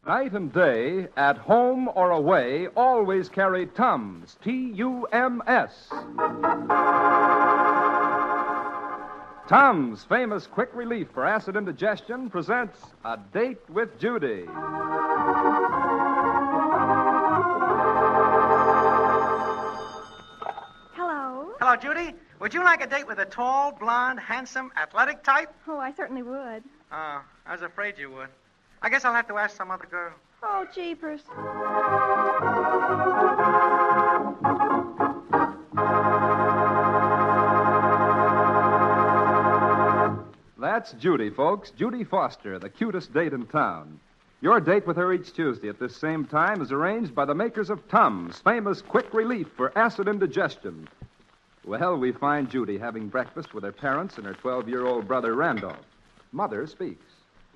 Night and day, at home or away, always carry Tums, T-U-M-S. Tums, famous quick relief for acid indigestion, presents A Date with Judy. Hello. Hello, Judy. Would you like a date with a tall, blonde, handsome, athletic type? Oh, I certainly would. I was afraid you would. I guess I'll have to ask some other girl. Oh, jeepers. That's Judy, folks. Judy Foster, the cutest date in town. Your date with her each Tuesday at this same time is arranged by the makers of Tums, famous quick relief for acid indigestion. Well, we find Judy having breakfast with her parents and her 12-year-old brother, Randolph. Mother speaks.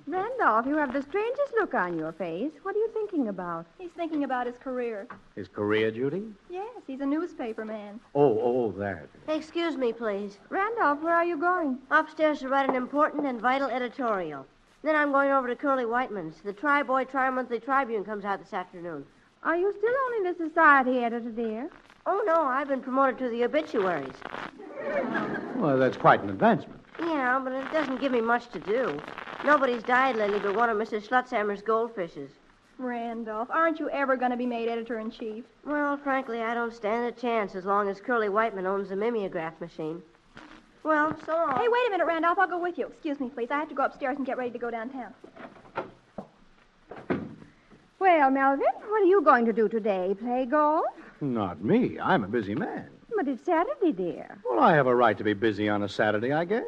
Randolph, you have the strangest look on your face. What are you thinking about? He's thinking about his career. His career, Judy? Yes, he's a newspaper man. Oh, that. Excuse me, please. Randolph, where are you going? Upstairs to write an important and vital editorial. Then I'm going over to Curly Whiteman's. The Tri-Boy Tri-Monthly Tribune comes out this afternoon. Are you still only the society editor, dear? Oh, no, I've been promoted to the obituaries. Well, that's quite an advancement. Yeah, but it doesn't give me much to do. Nobody's died lately but one of Mrs. Schlutzhammer's goldfishes. Randolph, aren't you ever going to be made editor-in-chief? Well, frankly, I don't stand a chance as long as Curly Whiteman owns the mimeograph machine. Well, so long. Hey, wait a minute, Randolph. I'll go with you. Excuse me, please. I have to go upstairs and get ready to go downtown. Well, Melvin, what are you going to do today? Play golf? Not me. I'm a busy man. But it's Saturday, dear. Well, I have a right to be busy on a Saturday, I guess.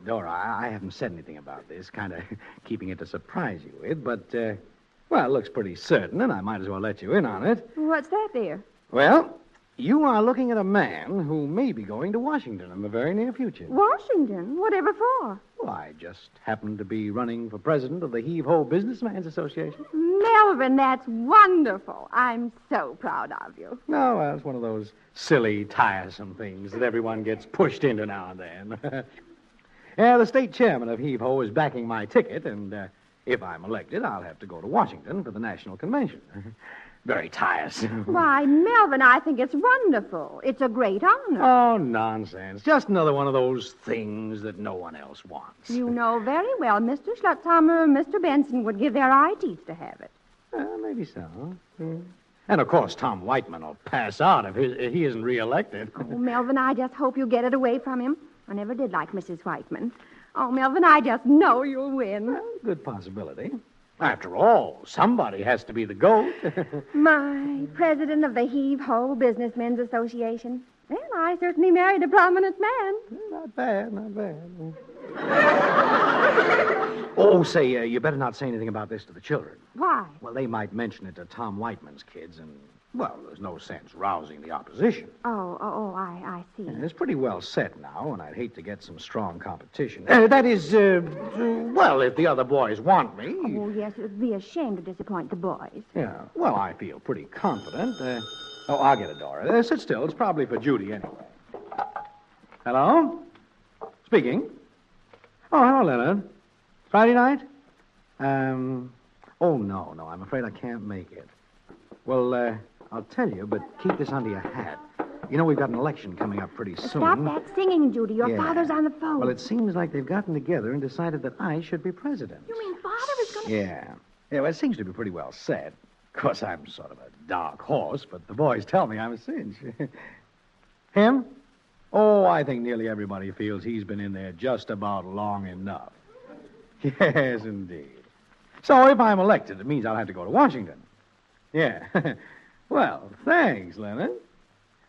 Dora, I haven't said anything about this, kind of keeping it to surprise you with, but, well, it looks pretty certain, and I might as well let you in on it. What's that, dear? Well, you are looking at a man who may be going to Washington in the very near future. Washington? Whatever for? Well, I just happen to be running for president of the Heave-Ho Businessman's Association. Melvin, that's wonderful. I'm so proud of you. No, well, it's one of those silly, tiresome things that everyone gets pushed into now and then. Yeah, the state chairman of Heave-Ho is backing my ticket, and if I'm elected, I'll have to go to Washington for the national convention. Very tiresome. Why, Melvin, I think it's wonderful. It's a great honor. Oh, nonsense. Just another one of those things that no one else wants. You know very well Mr. Schlutzhammer and Mr. Benson would give their eye teeth to have it. Maybe so. And, of course, Tom Whiteman will pass out if he isn't reelected. Oh, Melvin, I just hope you get it away from him. I never did like Mrs. Whiteman. Oh, Melvin, I just know you'll win. Well, good possibility. After all, somebody has to be the goat. My president of the Heave-Ho Businessmen's Association. Well, I certainly married a prominent man. Not bad, not bad. Oh, say, you better not say anything about this to the children. Why? Well, they might mention it to Tom Whiteman's kids, and, well, there's no sense rousing the opposition. I see. And it's pretty well set now, and I'd hate to get some strong competition. That is, well, if the other boys want me. Oh, yes, it would be a shame to disappoint the boys. Yeah, well, I feel pretty confident. I'll get it, Dora. Sit still. It's probably for Judy anyway. Hello? Speaking. Oh, hello, Leonard. Friday night? Oh, no, I'm afraid I can't make it. Well, I'll tell you, but keep this under your hat. You know, we've got an election coming up pretty soon. Stop that singing, Judy. Your father's on the phone. Well, it seems like they've gotten together and decided that I should be president. You mean Father is going to... Yeah, well, it seems to be pretty well set. Of course, I'm sort of a dark horse, but the boys tell me I'm a cinch. Him? Oh, I think nearly everybody feels he's been in there just about long enough. Yes, indeed. So if I'm elected, it means I'll have to go to Washington. Yeah. Well, thanks, Leonard.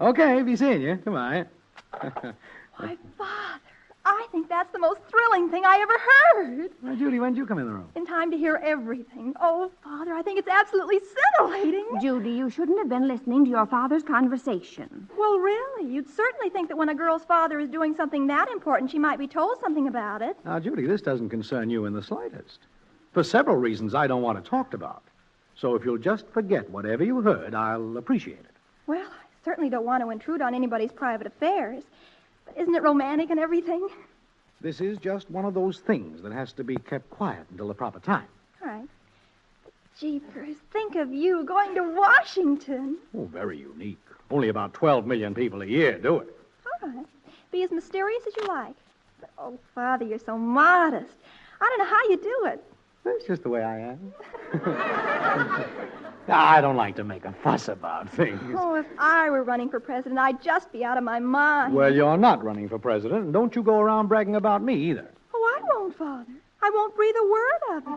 Okay, be seeing you. Goodbye. Why, Father, I think that's the most thrilling thing I ever heard. Well, Judy, when did you come in the room? In time to hear everything. Oh, Father, I think it's absolutely scintillating. Judy, you shouldn't have been listening to your father's conversation. Well, really, you'd certainly think that when a girl's father is doing something that important, she might be told something about it. Now, Judy, this doesn't concern you in the slightest. For several reasons I don't want it talked about. So if you'll just forget whatever you heard, I'll appreciate it. Well, I certainly don't want to intrude on anybody's private affairs. But isn't it romantic and everything? This is just one of those things that has to be kept quiet until the proper time. All right. Jeepers, think of you going to Washington. Oh, very unique. Only about 12 million people a year do it. All right. Be as mysterious as you like. But, oh, Father, you're so modest. I don't know how you do it. That's just the way I am. I don't like to make a fuss about things. Oh, if I were running for president, I'd just be out of my mind. Well, you're not running for president, and don't you go around bragging about me either. Oh, I won't, Father. I won't breathe a word of it.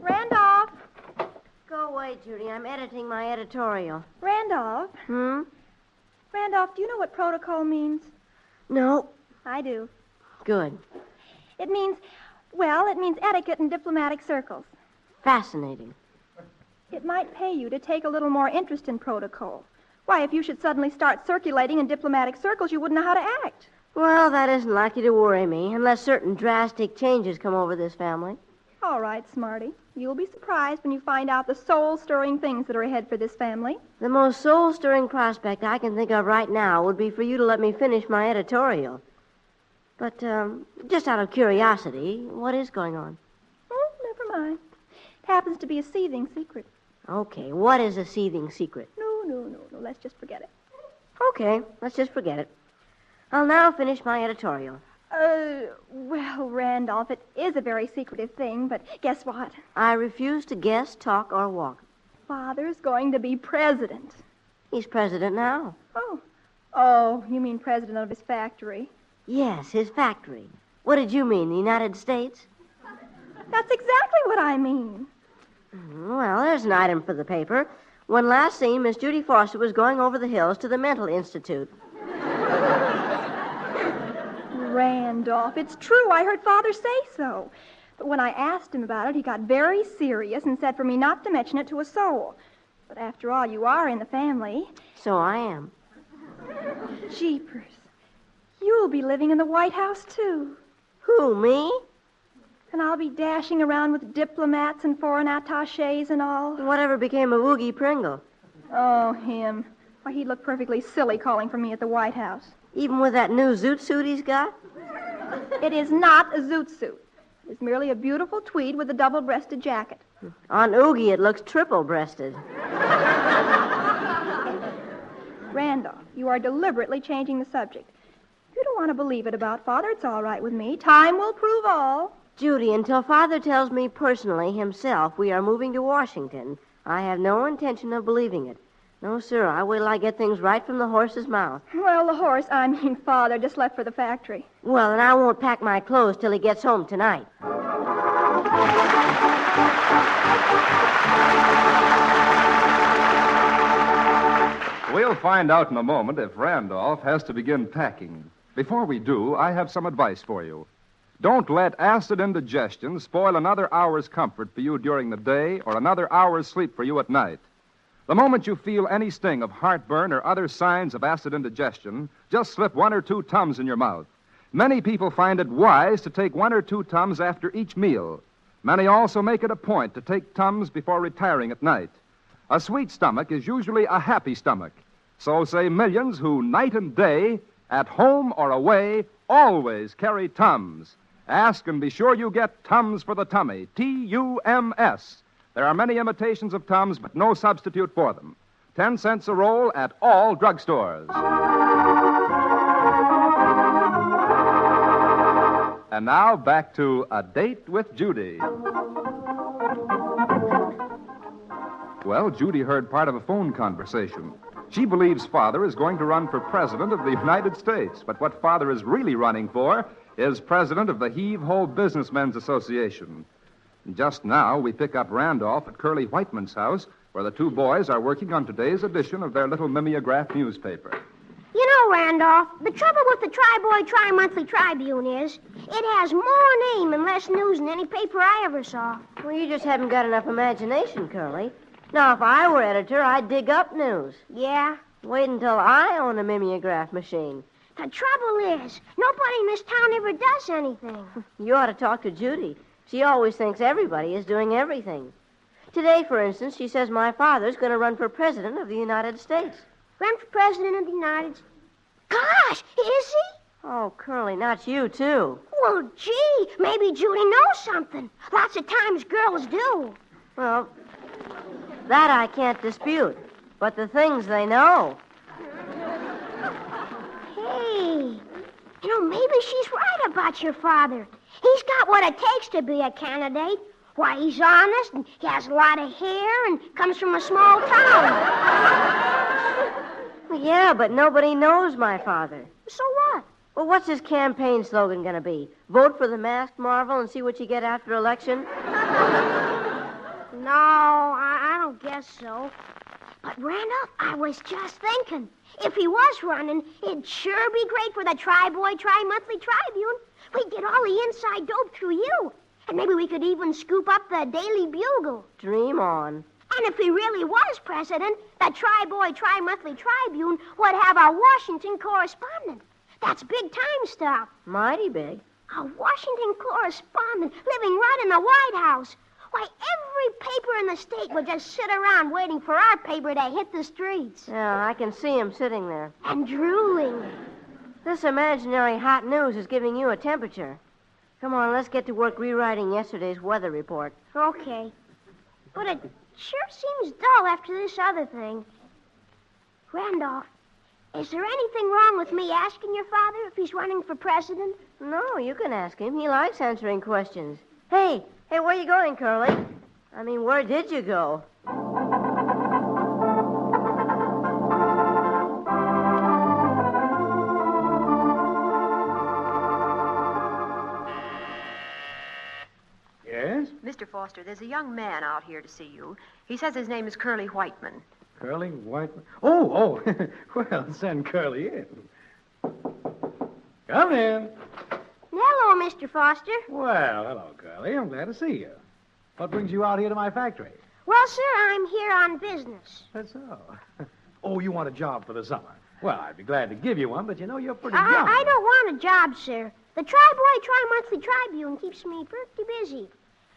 Randolph! Go away, Judy. I'm editing my editorial. Randolph? Randolph, do you know what protocol means? No. I do. Good. It means etiquette in diplomatic circles. Fascinating. It might pay you to take a little more interest in protocol. Why, if you should suddenly start circulating in diplomatic circles, you wouldn't know how to act. Well, that isn't likely to worry me, unless certain drastic changes come over this family. All right, Smarty. You'll be surprised when you find out the soul-stirring things that are ahead for this family. The most soul-stirring prospect I can think of right now would be for you to let me finish my editorial. But, just out of curiosity, what is going on? Oh, never mind. It happens to be a seething secret. Okay, what is a seething secret? No. Let's just forget it. Okay, let's just forget it. I'll now finish my editorial. Well, Randolph, it is a very secretive thing, but guess what? I refuse to guess, talk, or walk. Father's going to be president. He's president now. Oh, you mean president of his factory? Yes, his factory. What did you mean, the United States? That's exactly what I mean. Well, there's an item for the paper. When last seen, Miss Judy Foster was going over the hills to the Mental Institute. Randolph, it's true. I heard Father say so. But when I asked him about it, he got very serious and said for me not to mention it to a soul. But after all, you are in the family. So I am. Jeepers. You'll be living in the White House, too. Who, me? And I'll be dashing around with diplomats and foreign attachés and all. Whatever became of Oogie Pringle? Oh, him. Why, he'd look perfectly silly calling for me at the White House. Even with that new zoot suit he's got? It is not a zoot suit. It's merely a beautiful tweed with a double-breasted jacket. On Oogie, it looks triple-breasted. Randolph, you are deliberately changing the subject. If you don't want to believe it about Father, it's all right with me. Time will prove all. Judy, until Father tells me personally himself we are moving to Washington, I have no intention of believing it. No, sir, I wait till I get things right from the horse's mouth. Well, the horse, I mean Father, just left for the factory. Well, and I won't pack my clothes till he gets home tonight. We'll find out in a moment if Randolph has to begin packing. Before we do, I have some advice for you. Don't let acid indigestion spoil another hour's comfort for you during the day or another hour's sleep for you at night. The moment you feel any sting of heartburn or other signs of acid indigestion, just slip 1 or 2 Tums in your mouth. Many people find it wise to take 1 or 2 Tums after each meal. Many also make it a point to take Tums before retiring at night. A sweet stomach is usually a happy stomach. So say millions who, night and day, at home or away, always carry Tums. Ask and be sure you get Tums for the tummy, Tums. There are many imitations of Tums, but no substitute for them. 10 cents a roll at all drugstores. And now back to A Date with Judy. Well, Judy heard part of a phone conversation. She believes Father is going to run for President of the United States, but what Father is really running for is President of the Heave-Ho Businessmen's Association. And just now, we pick up Randolph at Curly Whiteman's house, where the 2 boys are working on today's edition of their little mimeograph newspaper. You know, Randolph, the trouble with the Tri-Boy Tri-Monthly Tribune is it has more name and less news than any paper I ever saw. Well, you just haven't got enough imagination, Curly. Now, if I were editor, I'd dig up news. Yeah? Wait until I own a mimeograph machine. The trouble is, nobody in this town ever does anything. You ought to talk to Judy. She always thinks everybody is doing everything. Today, for instance, she says my father's going to run for President of the United States. Ran for president of the United States. Gosh, is he? Oh, Curly, not you, too. Well, gee, maybe Judy knows something. Lots of times girls do. Well, that I can't dispute. But the things they know. Hey, maybe she's right about your father. He's got what it takes to be a candidate. Why, he's honest, and he has a lot of hair, and comes from a small town. Well, yeah, but nobody knows my father. So what? Well, what's his campaign slogan going to be? Vote for the masked marvel and see what you get after election? No, I don't guess so. But, Randolph, I was just thinking, if he was running, it'd sure be great for the Tri-Boy Tri-Monthly Tribune. We'd get all the inside dope through you. And maybe we could even scoop up the Daily Bugle. Dream on. And if he really was president, the Tri-Boy Tri-Monthly Tribune would have a Washington correspondent. That's big-time stuff. Mighty big. A Washington correspondent living right in the White House. Why, every paper in the state would just sit around waiting for our paper to hit the streets. Yeah, I can see him sitting there. And drooling. This imaginary hot news is giving you a temperature. Come on, let's get to work rewriting yesterday's weather report. Okay. But it sure seems dull after this other thing. Randolph, is there anything wrong with me asking your father if he's running for president? No, you can ask him. He likes answering questions. Hey, where you going, Curly? I mean, where did you go? Yes? Mr. Foster, there's a young man out here to see you. He says his name is Curly Whiteman. Curly Whiteman? Oh. Well, send Curly in. Come in. Hello, Mr. Foster. Well, hello, Curly. I'm glad to see you. What brings you out here to my factory? Well, sir, I'm here on business. That's so. Oh, you want a job for the summer? Well, I'd be glad to give you one, but you're pretty young. I don't want a job, sir. The Tri-Boy Tri-Monthly Tribune keeps me pretty busy.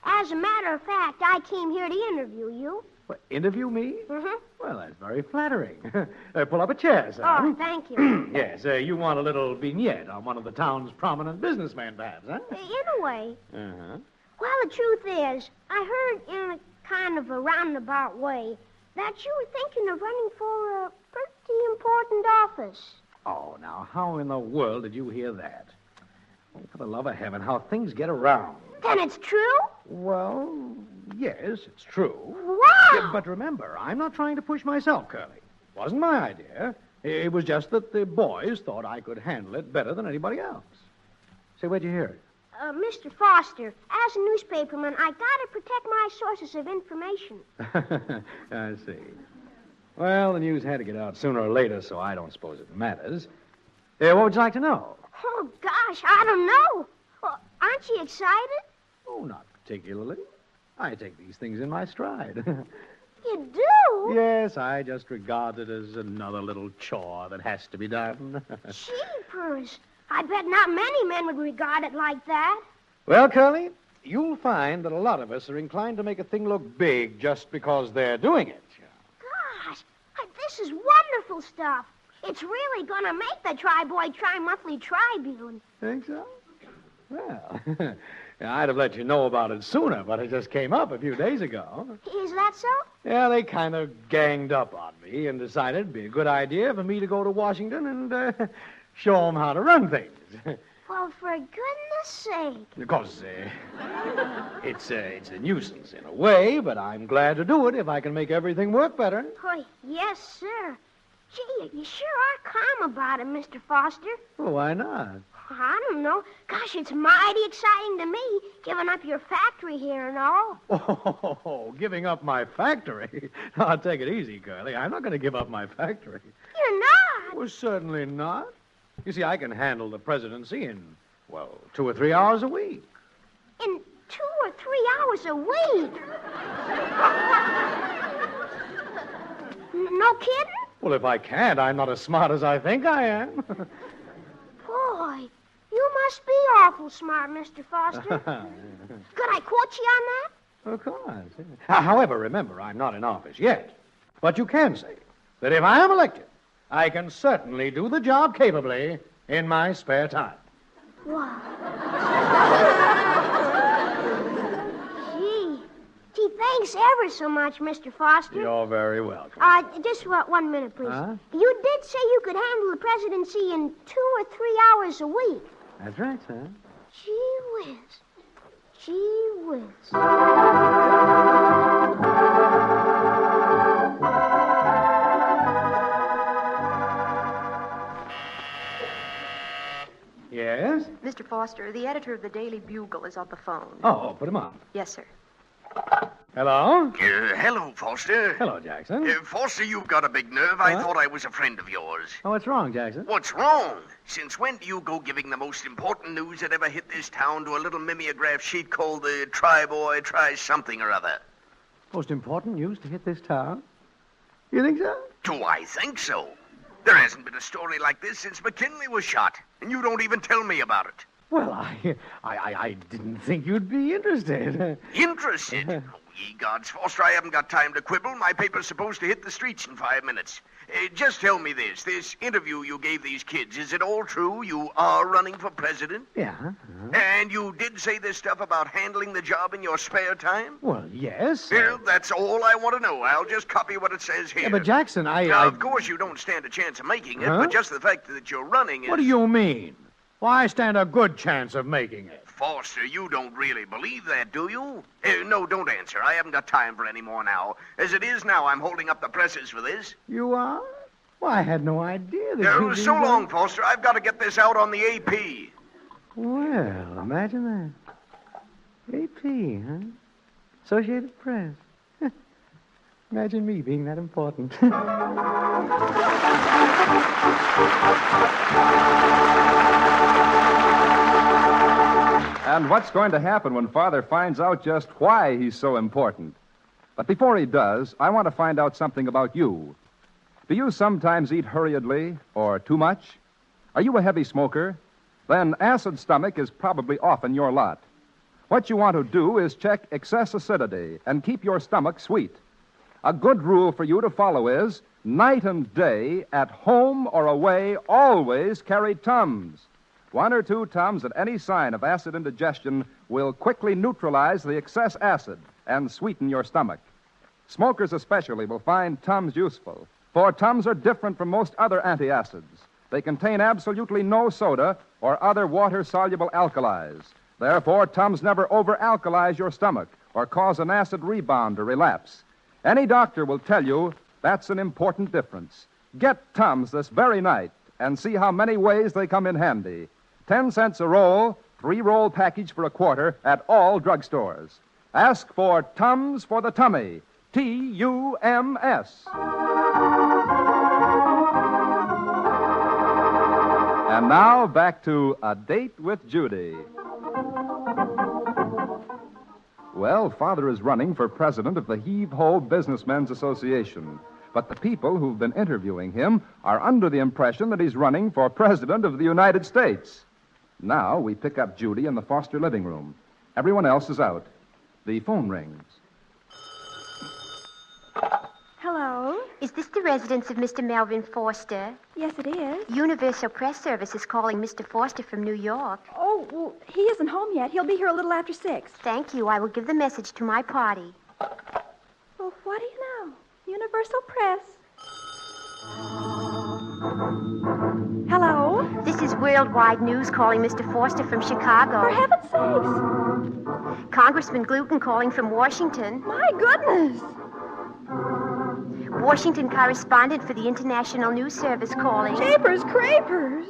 As a matter of fact, I came here to interview you. What, interview me? Mm-hmm. Well, that's very flattering. Pull up a chair, sir. Oh, thank you. Yes, you want a little vignette on one of the town's prominent businessmen, perhaps, huh? In a way. Uh-huh. Well, the truth is, I heard in a kind of a roundabout way that you were thinking of running for a pretty important office. Oh, now, how in the world did you hear that? Oh, for the love of heaven, how things get around. Then it's true? Well, yes, it's true. Wow! Yeah, but remember, I'm not trying to push myself, Curly. Wasn't my idea. It was just that the boys thought I could handle it better than anybody else. Say, where'd you hear it? Mr. Foster, as a newspaperman, I gotta protect my sources of information. I see. Well, the news had to get out sooner or later, so I don't suppose it matters. What would you like to know? Oh, gosh, I don't know. Well, aren't you excited? Oh, not particularly. I take these things in my stride. You do? Yes, I just regard it as another little chore that has to be done. Jeepers. I bet not many men would regard it like that. Well, Curly, you'll find that a lot of us are inclined to make a thing look big just because they're doing it. Gosh, this is wonderful stuff. It's really going to make the Tri-Boy Tri-Monthly Tribune. Think so? Well, I'd have let you know about it sooner, but it just came up a few days ago. Is that so? Yeah, they kind of ganged up on me and decided it'd be a good idea for me to go to Washington and show them how to run things. Well, for goodness sake. Of course, it's a nuisance in a way, but I'm glad to do it if I can make everything work better. Oh, yes, sir. Gee, you sure are calm about it, Mr. Foster. Well, why not? I don't know. Gosh, it's mighty exciting to me, giving up your factory here and all. Oh, giving up my factory? I'll take it easy, Curly. I'm not going to give up my factory. You're not? Well, certainly not. You see, I can handle the presidency in, 2 or 3 hours a week. In 2 or 3 hours a week? No kidding? Well, if I can't, I'm not as smart as I think I am. Boy, you must be awful smart, Mr. Foster. Could I quote you on that? Of course. However, remember, I'm not in office yet. But you can say that if I am elected, I can certainly do the job capably in my spare time. Wow. Gee, thanks ever so much, Mr. Foster. You're very welcome. Just 1 minute, please. Huh? You did say you could handle the presidency in 2 or 3 hours a week. That's right, sir. Gee whiz. Gee whiz. Yes? Mr. Foster, the editor of the Daily Bugle is on the phone. Oh, put him on. Yes, sir. Hello? Hello, Foster. Hello, Jackson. Foster, you've got a big nerve. I thought I was a friend of yours. Oh, what's wrong, Jackson? What's wrong? Since when do you go giving the most important news that ever hit this town to a little mimeograph sheet called the Try Boy, Try Something or Other? Most important news to hit this town? You think so? Do I think so? There hasn't been a story like this since McKinley was shot, and you don't even tell me about it. Well, I didn't think you'd be interested. Interested? Oh, ye gods, Foster, I haven't got time to quibble. My paper's supposed to hit the streets in 5 minutes. Just tell me this interview you gave these kids, is it all true? You are running for president? Yeah. And you did say this stuff about handling the job in your spare time? Well, yes. Well, that's all I want to know. I'll just copy what it says here. Yeah, but Jackson, Now, of course, you don't stand a chance of making it, Huh? but just the fact that you're running is... What do you mean? Why, I stand a good chance of making it. Foster, you don't really believe that, do you? No, don't answer. I haven't got time for any more now. As it is now, I'm holding up the presses for this. You are? Why, I had no idea that you... So long, Foster. I've got to get this out on the AP. Well, imagine that. AP, huh? Associated Press. Imagine me being that important. And what's going to happen when Father finds out just why he's so important? But before he does, I want to find out something about you. Do you sometimes eat hurriedly or too much? Are you a heavy smoker? Then acid stomach is probably often your lot. What you want to do is check excess acidity and keep your stomach sweet. A good rule for you to follow is night and day, at home or away, always carry Tums. 1 or 2 Tums at any sign of acid indigestion will quickly neutralize the excess acid and sweeten your stomach. Smokers especially will find Tums useful, for Tums are different from most other antacids. They contain absolutely no soda or other water-soluble alkalis. Therefore, Tums never over-alkalize your stomach or cause an acid rebound or relapse. Any doctor will tell you that's an important difference. Get Tums this very night and see how many ways they come in handy. 10 cents a roll, 3-roll package for $1 at all drugstores. Ask for Tums for the tummy. T-U-M-S. And now back to A Date with Judy. Well, Father is running for president of the Heave-Ho Businessmen's Association. But the people who've been interviewing him are under the impression that he's running for president of the United States. Now we pick up Judy in the Foster living room. Everyone else is out. The phone rings. Hello? Is this the residence of Mr. Melvin Foster? Yes, it is. Universal Press Service is calling Mr. Foster from New York. Oh, well, he isn't home yet. He'll be here a little after 6. Thank you. I will give the message to my party. Well, what do you know? Universal Press. Hello? This is Worldwide News calling Mr. Foster from Chicago. For heaven's sakes. Congressman Gluten calling from Washington. My goodness. Washington correspondent for the International News Service calling. Japers crapers.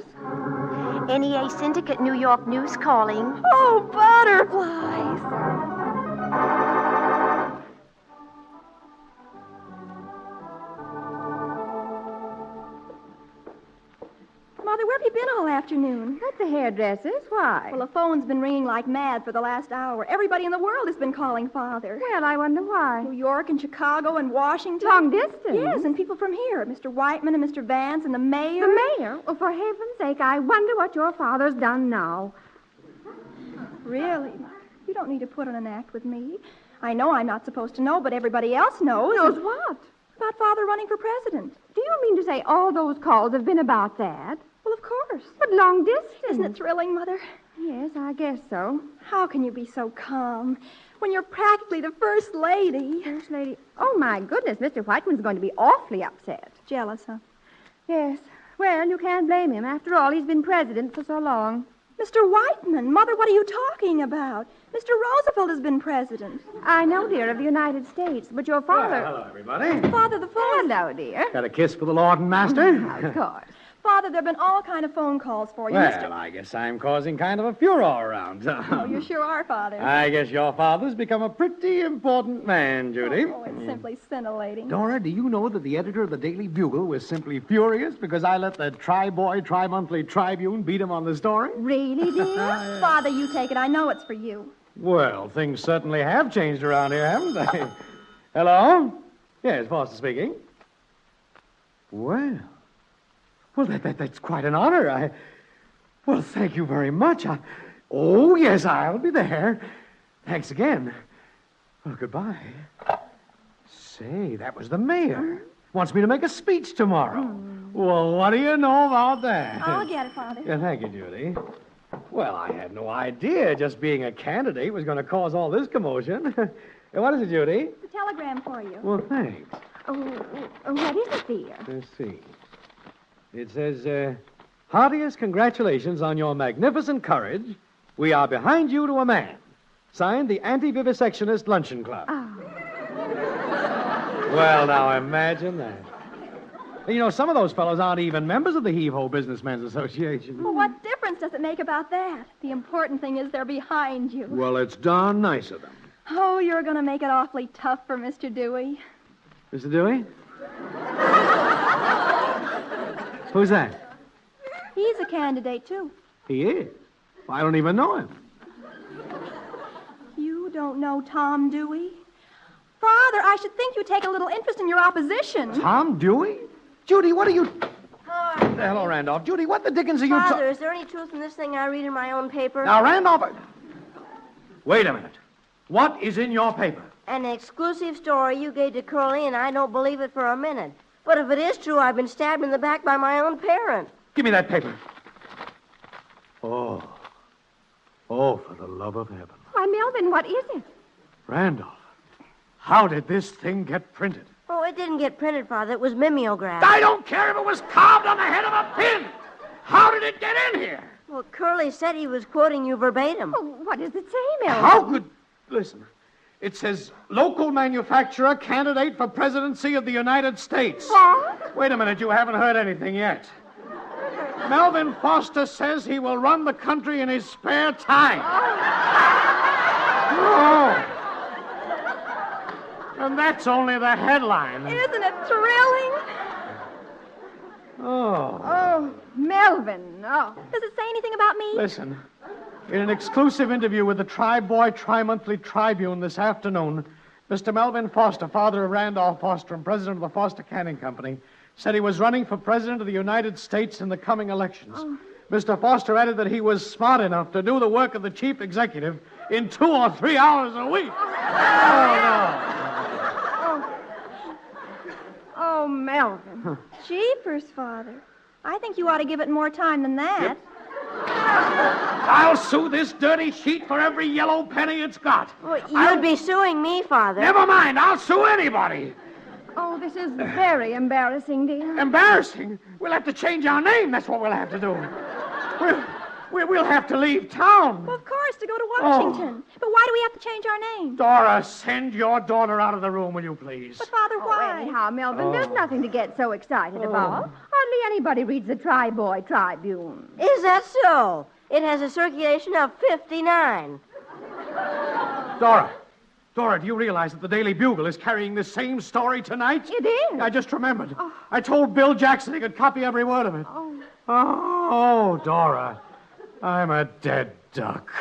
NEA Syndicate New York News calling. Oh, butterflies. Mother, where have you been all afternoon? At the hairdresser's. Why? Well, the phone's been ringing like mad for the last hour. Everybody in the world has been calling Father. Well, I wonder why. New York and Chicago and Washington. Long distance? Yes, and people from here. Mr. Whiteman and Mr. Vance and the mayor. The mayor? Oh, for heaven's sake, I wonder what your father's done now. Really, Mother? You don't need to put on an act with me. I know I'm not supposed to know, but everybody else knows. Knows what? About Father running for president. Do you mean to say all those calls have been about that? Well, of course. But long distance. Isn't it thrilling, Mother? Yes, I guess so. How can you be so calm when you're practically the First Lady? First Lady. Oh, my goodness, Mr. Whiteman's going to be awfully upset. Jealous, huh? Yes. Well, you can't blame him. After all, he's been president for so long. Mr. Whiteman, Mother, what are you talking about? Mr. Roosevelt has been president. I know, dear, of the United States, but your father... Well, hello, everybody. Father, the phone. Hello, dear. Got a kiss for the Lord and Master? Of course. Father, there have been all kind of phone calls for you, Well, I guess I'm causing kind of a furor around. Oh, you sure are, Father. I guess your father's become a pretty important man, Judy. Oh, it's simply scintillating. Dora, do you know that the editor of the Daily Bugle was simply furious because I let the Tri-Boy, Tri-Monthly Tribune beat him on the story? Really, dear? Father, you take it. I know it's for you. Well, things certainly have changed around here, haven't they? Hello? Yes, Foster speaking. Well, that's quite an honor. Well, thank you very much. Oh, yes, I'll be there. Thanks again. Well, goodbye. Say, that was the mayor. Wants me to make a speech tomorrow. Well, what do you know about that? I'll get it, Father. Yeah, thank you, Judy. Well, I had no idea just being a candidate was going to cause all this commotion. What is it, Judy? It's a telegram for you. Well, thanks. Oh, what is it, dear? Let's see. It says, heartiest congratulations on your magnificent courage. We are behind you to a man. Signed, the Anti-Vivisectionist Luncheon Club. Oh. Well, now, imagine that. You know, some of those fellows aren't even members of the Heave-Ho Businessmen's Association. Well, what difference does it make about that? The important thing is they're behind you. Well, it's darn nice of them. Oh, you're going to make it awfully tough for Mr. Dewey. Mr. Dewey? Who's that? He's a candidate, too. He is. Well, I don't even know him. You don't know Tom Dewey? Father, I should think you'd take a little interest in your opposition. Tom Dewey? Judy, what are you... Hi. Hello, Randolph. Judy, what the dickens are you... Father, is there any truth in this thing I read in my own paper? Now, Randolph... Wait a minute. What is in your paper? An exclusive story you gave to Curly, and I don't believe it for a minute. But if it is true, I've been stabbed in the back by my own parent. Give me that paper. Oh, for the love of heaven. Why, Melvin, what is it? Randolph, how did this thing get printed? Oh, it didn't get printed, Father. It was mimeographed. I don't care if it was carved on the head of a pin. How did it get in here? Well, Curly said he was quoting you verbatim. Oh, what does it say, Melvin? How could... Listen. It says, local manufacturer candidate for presidency of the United States. What? Wait a minute, you haven't heard anything yet. Melvin Foster says he will run the country in his spare time. Oh. And that's only the headline. Isn't it thrilling? Oh. Oh, Melvin, oh. Does it say anything about me? Listen, in an exclusive interview with the Tri-Boy Tri-Monthly Tribune this afternoon, Mr. Melvin Foster, father of Randolph Foster and president of the Foster Canning Company, said he was running for president of the United States in the coming elections. Oh. Mr. Foster added that he was smart enough to do the work of the chief executive in 2 or 3 hours a week. Oh, no. Oh, Melvin. Jeepers, Father. I think you ought to give it more time than that. Yep. I'll sue this dirty sheet for every yellow penny it's got. Well, you'd be suing me, Father. Never mind. I'll sue anybody. Oh, this is very embarrassing, dear. Embarrassing? We'll have to change our name. That's what we'll have to do. We'll have to leave town. Well, of course, to go to Washington. But why do we have to change our name? Dora, send your daughter out of the room, will you please? But, Father, why? Anyhow, Melvin, there's nothing to get so excited about. Hardly anybody reads the Tri-Boy Tribune. Is that so? It has a circulation of 59. Dora, do you realize that the Daily Bugle is carrying this same story tonight? It is. I just remembered. Oh. I told Bill Jackson he could copy every word of it. Oh, Dora, I'm a dead duck.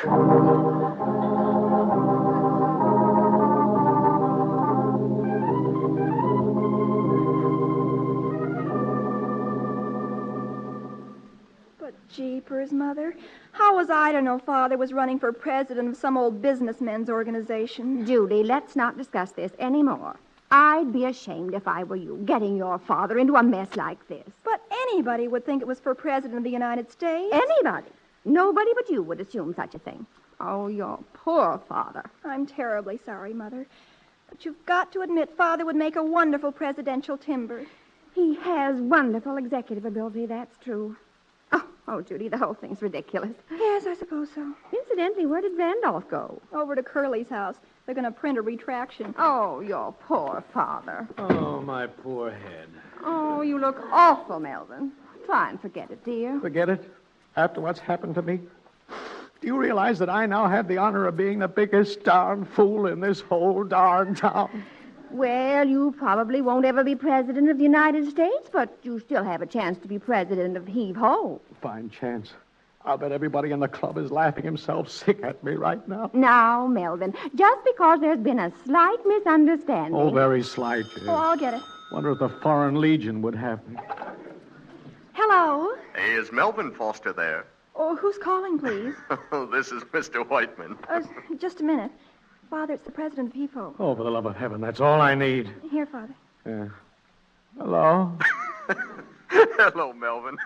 But jeepers, Mother. How was I to know Father was running for president of some old businessmen's organization? Judy, let's not discuss this anymore. I'd be ashamed if I were you, getting your father into a mess like this. But anybody would think it was for President of the United States. Anybody. Nobody but you would assume such a thing. Oh, your poor father. I'm terribly sorry, Mother. But you've got to admit Father would make a wonderful presidential timber. He has wonderful executive ability, that's true. Oh, Judy, the whole thing's ridiculous. Yes, I suppose so. Incidentally, where did Randolph go? Over to Curly's house. They're going to print a retraction. Oh, your poor father. Oh, my poor head. Oh, you look awful, Melvin. Try and forget it, dear. Forget it? After what's happened to me? Do you realize that I now have the honor of being the biggest darn fool in this whole darn town? Well, you probably won't ever be president of the United States, but you still have a chance to be president of Heave Ho. Fine chance. I'll bet everybody in the club is laughing himself sick at me right now. Now, Melvin, just because there's been a slight misunderstanding. Oh, very slight. Oh, I'll get it. Wonder if the Foreign Legion would have me. Hello? Hey, is Melvin Foster there? Oh, who's calling, please? Oh, this is Mr. Whiteman. Just a minute. Father, it's the president of Heave Ho. Oh, for the love of heaven, that's all I need. Here, Father. Hello? Hello, Melvin.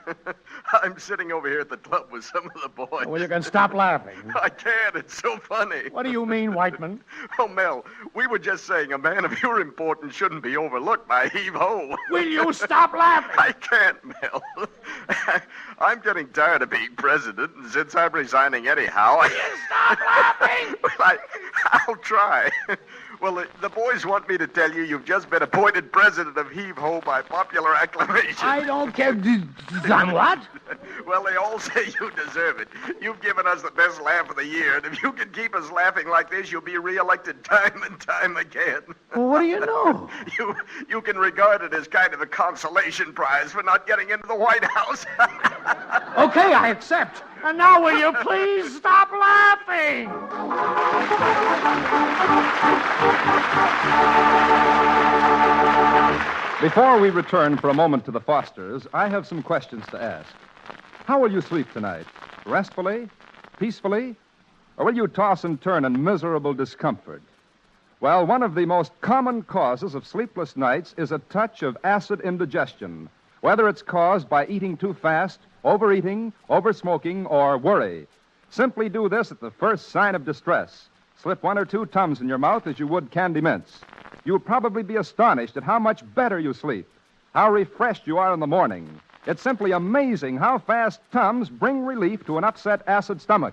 I'm sitting over here at the club with some of the boys. Well, you can stop laughing. I can't. It's so funny. What do you mean, Whiteman? Oh, Mel, we were just saying a man of your importance shouldn't be overlooked by Heave-Ho. Will you stop laughing? I can't, Mel. I'm getting tired of being president, and since I'm resigning anyhow... Will you stop laughing? Well, I'll try. Well, the boys want me to tell you you've just been appointed president of Heave-Ho by popular acclamation. I don't care. Done what? Well, they all say you deserve it. You've given us the best laugh of the year, and if you can keep us laughing like this, you'll be reelected time and time again. Well, what do you know? You can regard it as kind of a consolation prize for not getting into the White House. Okay, I accept. And now will you please stop laughing? Before we return for a moment to the Fosters, I have some questions to ask. How will you sleep tonight? Restfully? Peacefully? Or will you toss and turn in miserable discomfort? Well, one of the most common causes of sleepless nights is a touch of acid indigestion, whether it's caused by eating too fast, overeating, oversmoking, or worry. Simply do this at the first sign of distress. Slip 1 or 2 Tums in your mouth as you would candy mints. You'll probably be astonished at how much better you sleep, how refreshed you are in the morning. It's simply amazing how fast Tums bring relief to an upset acid stomach.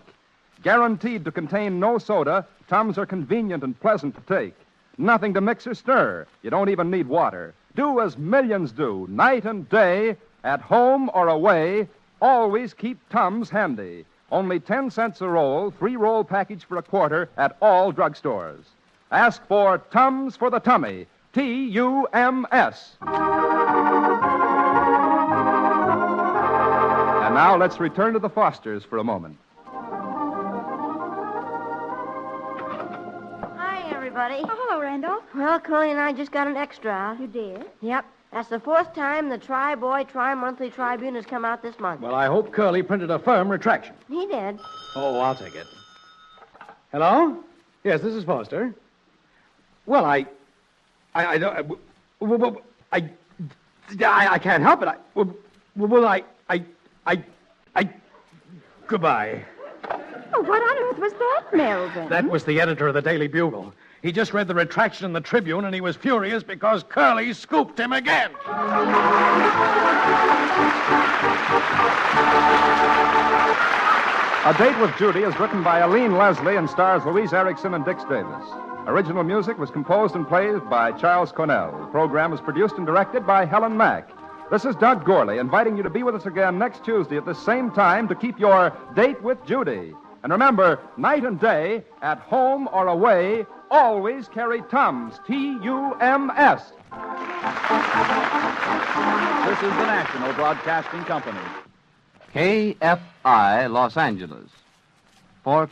Guaranteed to contain no soda, Tums are convenient and pleasant to take. Nothing to mix or stir. You don't even need water. Do as millions do, night and day, at home or away. Always keep Tums handy. Only 10 cents a roll, 3-roll package for $1 at all drugstores. Ask for Tums for the tummy. T-U-M-S. And now let's return to the Fosters for a moment. Hi, everybody. Oh, hello, Randolph. Well, Curly and I just got an extra out. You did? Yep. That's the 4th time the Tri-Boy Tri-Monthly Tribune has come out this month. Well, I hope Curly printed a firm retraction. He did. Oh, I'll take it. Hello? Yes, this is Foster. Well, I can't help it. Goodbye. Oh, what on earth was that, Melvin? That was the editor of the Daily Bugle. He just read the retraction in the Tribune, and he was furious because Curly scooped him again. A Date with Judy is written by Aline Leslie and stars Louise Erickson and Dix Davis. Original music was composed and played by Charles Cornell. The program was produced and directed by Helen Mack. This is Doug Gorley inviting you to be with us again next Tuesday at the same time to keep your Date with Judy. And remember, night and day, at home or away, always carry Tums, T-U-M-S. This is the National Broadcasting Company. KFI, Los Angeles. For